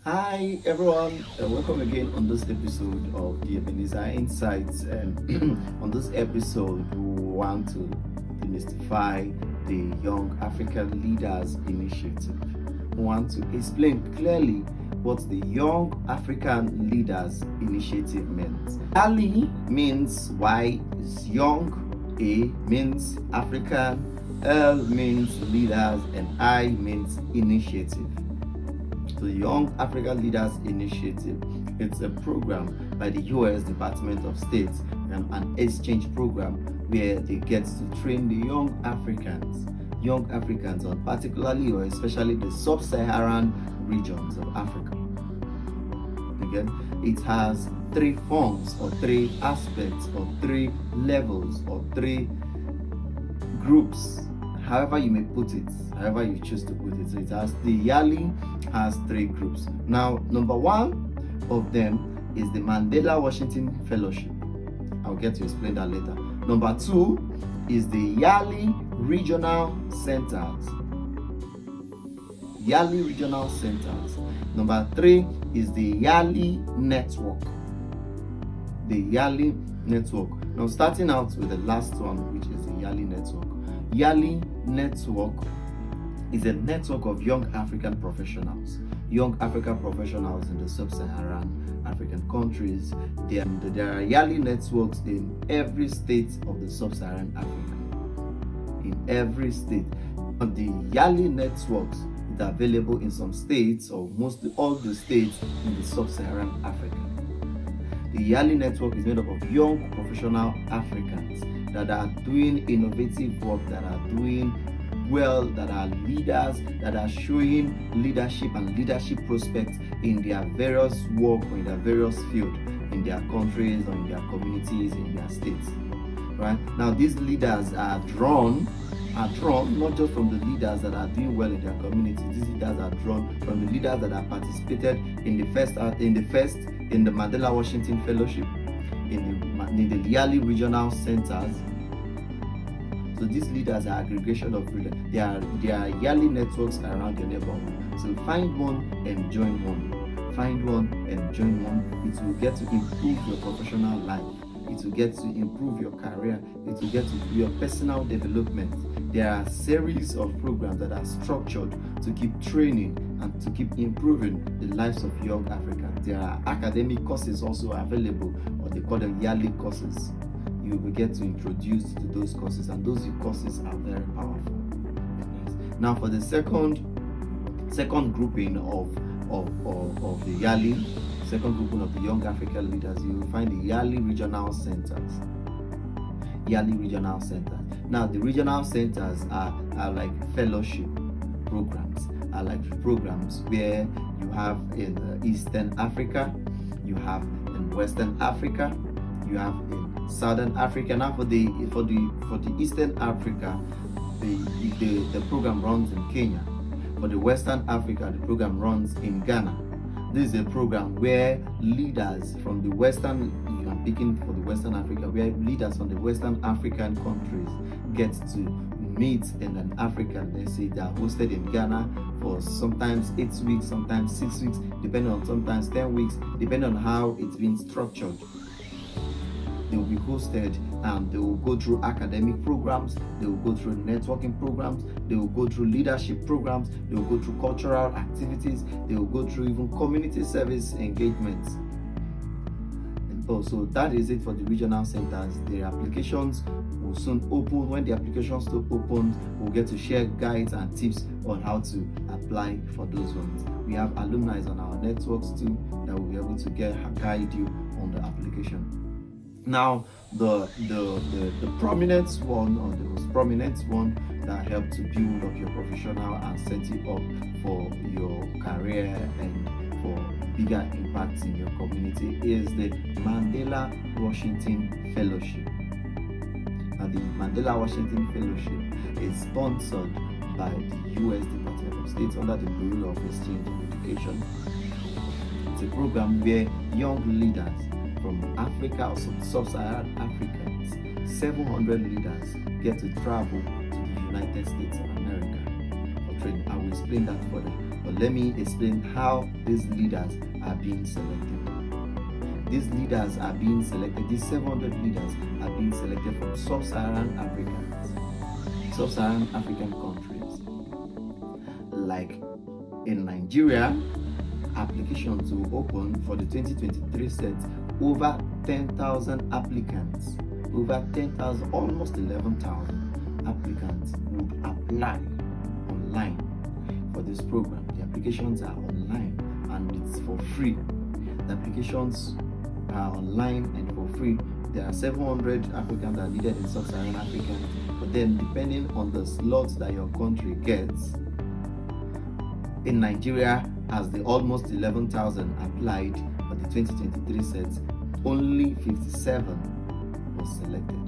Hi everyone, welcome again on this episode of the Ebenezer Insights. And on this episode, we want to demystify the Young African Leaders Initiative. We want to explain clearly what the Young African Leaders Initiative means. Yali means Y is young, A means African, L means leaders, and I means initiative. The Young African Leaders Initiative. It's a program by the U.S. Department of State, an exchange program where they get to train the young Africans on particularly or especially the sub-Saharan regions of Africa. Again, it has three forms or three aspects or three levels or three groups, however you may put it, however you choose to put it. So it has the Yali has three groups. Now, number one of them is the Mandela Washington Fellowship. I'll get to explain that later. Number two is the Yali Regional Centers. Yali Regional Centers. Number three is the Yali Network. The Yali Network. Now, starting out with the last one, which is the Yali Network. Yali Network is a network of young African professionals in the sub-Saharan African countries. There are Yali networks in every state of the sub-Saharan Africa. In every state. But the Yali networks are available in some states or mostly all the states in the sub-Saharan Africa. The Yali network is made up of young professional Africans that are doing innovative work, that are doing well, that are leaders, that are showing leadership and leadership prospects in their various work or in their various field, in their countries or in their communities, in their states. Right? Now, these leaders are drawn not just from the leaders that are doing well in their community. These leaders are drawn from the leaders that have participated in the Mandela Washington Fellowship, in the Yali Regional Centers. So these leaders are aggregation of leaders. They are Yali networks around your neighborhood. So find one and join one. Find one and join one. It will get to improve your professional life. It will get to improve your career. It will get to your personal development. There are a series of programs that are structured to keep training and to keep improving the lives of young Africans. There are academic courses also available, or they call them Yali courses. You will get to introduce to those courses, and those courses are very powerful. Now, for the second grouping of the Yali, second grouping of the young African leaders, you will find the Yali Regional Centers. Yali Regional Centers. Now, the regional centers are like fellowship programs, are like programs where you have in Eastern Africa, you have in Western Africa, you have in Southern Africa. Now, for the Eastern Africa, the program runs in Kenya. For the Western Africa, the program runs in Ghana. This is a program where leaders from the Western, I'm picking for the Western Africa, where leaders from the Western African countries get to meet in an African. They say they are hosted in Ghana for sometimes 8 weeks, sometimes 6 weeks, depending on sometimes 10 weeks, depending on how it's been structured. They will be hosted and they will go through academic programs, they will go through networking programs, they will go through leadership programs, they will go through cultural activities, they will go through even community service engagements. And so that is it for the regional centers. The applications will soon open. When the applications still open, we'll get to share guides and tips on how to apply for those ones. We have alumni on our networks too that will be able to guide you on the application. Now, the prominent one, or the most prominent one that helped to build up your professional and set you up for your career and for bigger impacts in your community is the Mandela Washington Fellowship. And the Mandela Washington Fellowship is sponsored by the U.S. Department of State under the Bureau of Exchange and Education. It's a program where young leaders from Africa or sub-Saharan Africans, 700 leaders get to travel to the United States of America for training. I will explain that further. But let me explain how these leaders are being selected. These leaders are being selected, these 700 leaders are being selected from sub-Saharan African countries. Like in Nigeria, applications will open for the 2023 set. Over 10,000 applicants, over 10,000, almost 11,000 applicants would apply online for this program. The applications are online and it's for free. The applications are online and for free. There are 700 applicants that are needed in sub-Saharan Africa, but then depending on the slots that your country gets, in Nigeria, as the almost 11,000 applied for the 2023 sets, only 57 was selected.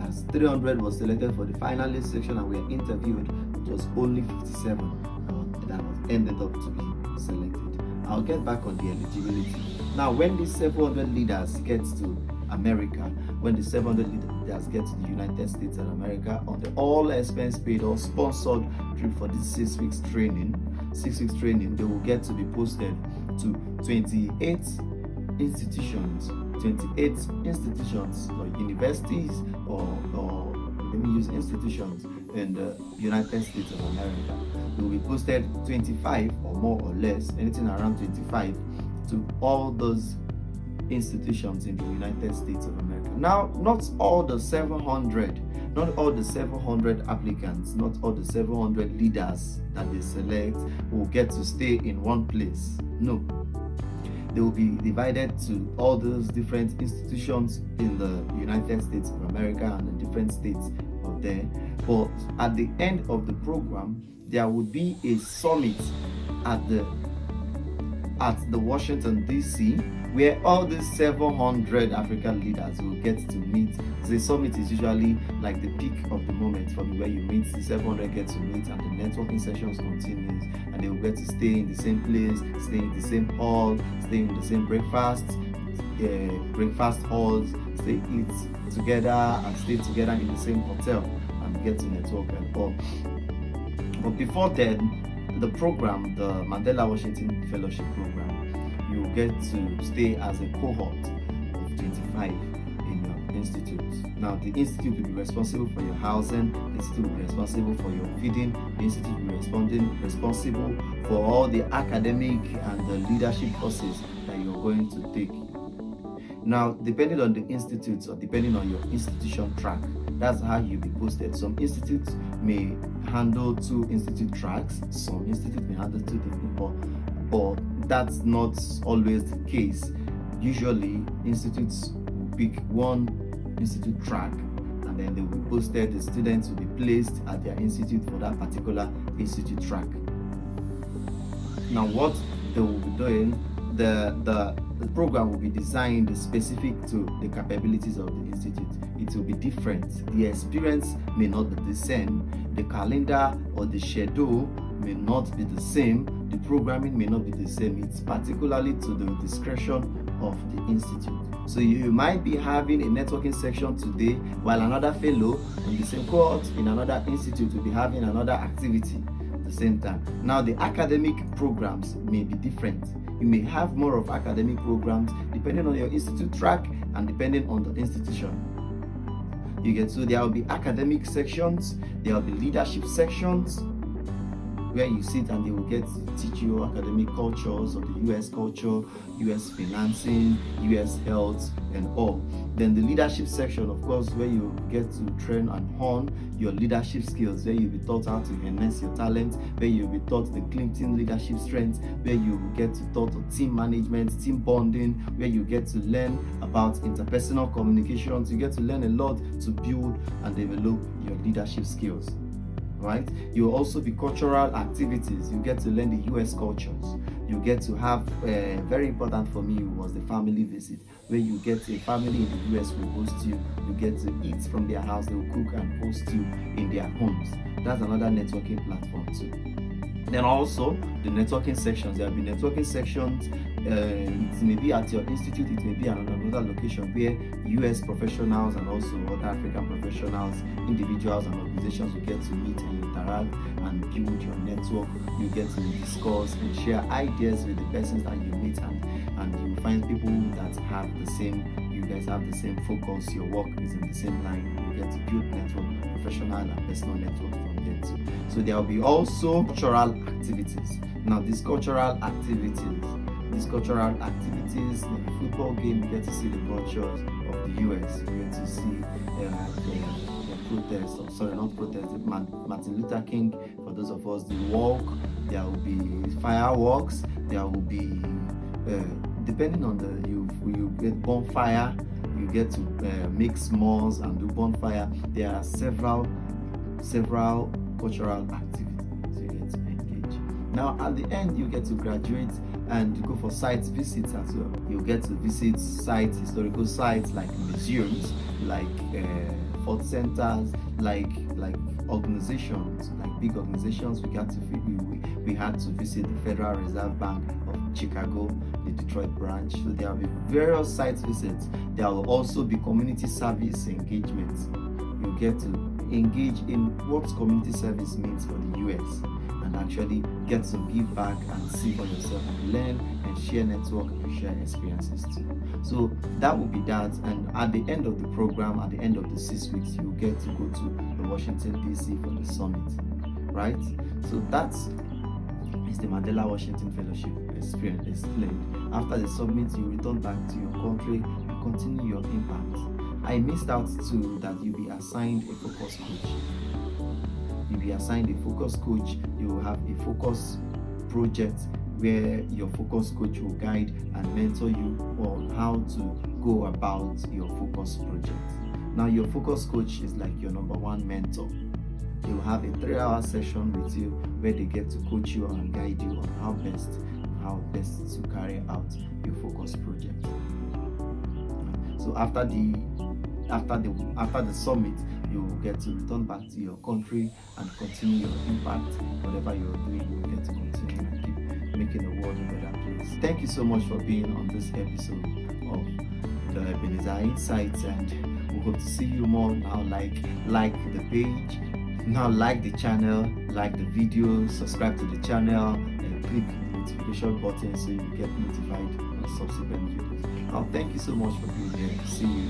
As 300 was selected for the finalist section and were interviewed, it was only 57 that was ended up to be selected. I'll get back on the eligibility. Now, when these 700 leaders get to America, when the 700 leaders get to the United States of America on the all expense paid or sponsored trip for this 6 weeks training, they will get to be posted to 28 institutions or universities or let me use institutions in the United States of America. They will be posted 25 or more or less, anything around 25, to all those institutions in the United States of America. Now, not all the 700 applicants, not all the 700 leaders that they select will get to stay in one place. No. They will be divided to all those different institutions in the United States of America and the different states of there. But at the end of the program, there will be a summit at the Washington DC, where all these 700 African leaders will get to meet. The summit is usually like the peak of the moment from where you meet. The 700 get to meet and the networking sessions continues, and they will get to stay in the same place, stay in the same hall, stay in the same breakfast halls, stay eat together and stay together in the same hotel and get to network and all. But before then, the program, the Mandela Washington Fellowship Program, you get to stay as a cohort of 25 in your institute. Now, the institute will be responsible for your housing, the institute will be responsible for your feeding, the institute will be responsible for all the academic and the leadership courses that you're going to take. Now, depending on the institutes or depending on your institution track, that's how you'll be posted. Some institutes may handle 2 institute tracks, some institutes may handle 2 different, but that's not always the case. Usually, institutes will pick one institute track and then they will be posted. The students will be placed at their institute for that particular institute track. Now, what they will be doing, the program will be designed specific to the capabilities of the institute. It will be different. The experience may not be the same. The calendar or the schedule may not be the same. The programming may not be the same. It's particularly to the discretion of the institute. So you might be having a networking section today, while another fellow in the same cohort in another institute will be having another activity at the same time. Now, the academic programs may be different. You may have more of academic programs depending on your institute track and depending on the institution. So there will be academic sections, there will be leadership sections, where you sit and they will get to teach you academic cultures of the US culture, US financing, US health, and all. Then the leadership section, of course, where you get to train and hone your leadership skills, where you'll be taught how to enhance your talent, where you'll be taught the Clinton leadership strengths, where you get to taught of team management, team bonding, where you get to learn about interpersonal communications. You get to learn a lot to build and develop your leadership skills. Right? You will also be cultural activities. You get to learn the US cultures. You get to have, very important for me was the family visit, where you get a family in the US will host you. You get to eat from their house. They will cook and host you in their homes. That's another networking platform too. Then also the networking sections. There will be networking sections. It may be at your institute, it may be at another location where US professionals and also other African professionals, individuals and organizations will get to meet and interact and build your network. You get to discuss and share ideas with the persons that you meet, and you find people that have the same, you guys have the same focus, your work is in the same line. You get to build network, professional and personal network from there too. So there will be also cultural activities. Now these cultural activities, the football game, you get to see the cultures of the US. You get to see the protest, or sorry, not protest, Martin Luther King. For those of us, the walk. There will be fireworks. There will be depending on the you get bonfire. You get to make s'mores and do bonfire. There are several cultural activities you get to engage. Now at the end, you get to graduate and go for site visits as well. You get to visit sites, historical sites like museums, like thought centers, like organizations, like big organizations. We had to visit the Federal Reserve Bank of Chicago, the Detroit branch. So there will be various site visits. There will also be community service engagements. You get to engage in what community service means for the US, and actually get to give back and see for yourself and learn and share network and share experiences too. So that will be that, and at the end of the program, at the end of the 6 weeks, you get to go to the Washington DC for the summit, right? So that's the Mandela Washington Fellowship experience explained. After the summit, you return back to your country and continue your impact. I missed out too that you'll be assigned a focus coach. You'll be assigned a focus coach. You will have a focus project where your focus coach will guide and mentor you on how to go about your focus project. Now, your focus coach is like your number one mentor. They will have a 3-hour session with you where they get to coach you and guide you on how best to carry out your focus project. So after the summit, you will get to return back to your country and continue your impact. Whatever you're doing, you will get to continue and keep making the world a better place. Thank you so much for being on this episode of the Ebenezer Insights, and we hope to see you more. Now like the page, now like the channel, like the video, subscribe to the channel, and click the notification button so you get notified on subsequent videos. Now thank you so much for being here. See you.